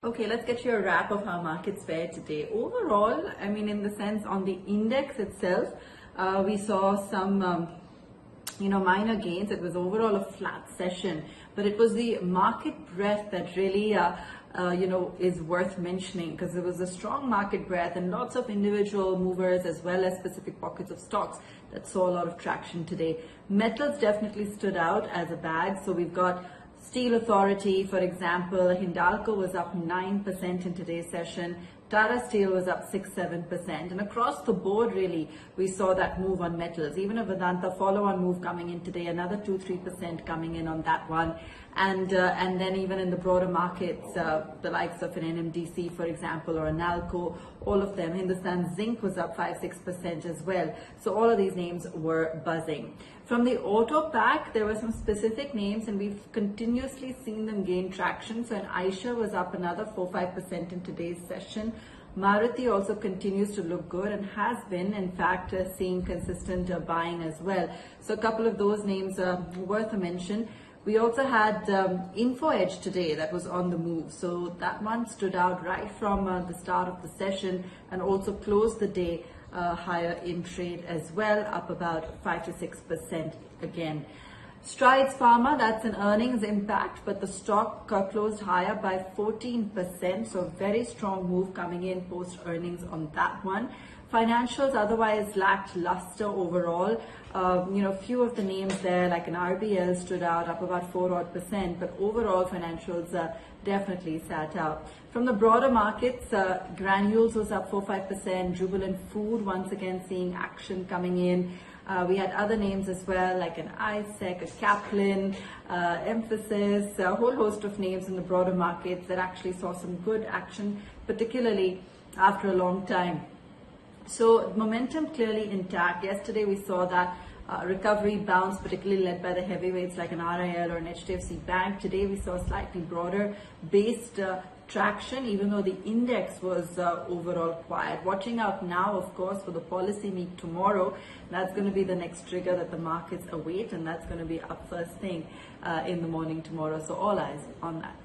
Okay, let's get you a wrap of how markets fared today. Overall, I mean, in the sense on the index itself, we saw some, minor gains. It was overall a flat session, but it was the market breadth that really, is worth mentioning, because it was a strong market breadth and lots of individual movers as well as specific pockets of stocks that saw a lot of traction today. Metals definitely stood out as a bag. So we've got Steel Authority, for example. Hindalco was up 9% in today's session. TATA Steel was up 6-7%, and across the board really we saw that move on metals. Even a Vedanta follow-on move coming in today, another 2-3% coming in on that one, and then even in the broader markets, the likes of an NMDC, for example, or a Nalco, all of them. Hindustan Zinc was up 5-6% as well. So all of these names were buzzing. From the auto pack, there were some specific names, and we've continuously seen them gain traction. So an Eicher was up another 4-5% in today's session. Maruti also continues to look good and has been, in fact, seeing consistent buying as well. So a couple of those names are worth a mention. We also had InfoEdge today that was on the move. So that one stood out right from the start of the session and also closed the day higher in trade as well, up about 5-6% again. Strides Pharma, that's an earnings impact, but the stock closed higher by 14%. So very strong move coming in post earnings on that one. Financials otherwise lacked luster overall. Few of the names there, like an RBI stood out, up about 4-odd%, but overall financials definitely sat out. From the broader markets, Granules was up 4-5%. Jubilant Food once again seeing action coming in. We had other names as well, like an ISEC, a Kaplan, Emphasis, a whole host of names in the broader markets that actually saw some good action, particularly after a long time. So momentum clearly intact. Yesterday we saw that recovery bounce, particularly led by the heavyweights like an RIL or an HDFC Bank. Today we saw slightly broader based traction, even though the index was overall quiet. Watching out now, of course, for the policy meet tomorrow. That's going to be the next trigger that the markets await, and that's going to be up first thing in the morning tomorrow. So all eyes on that.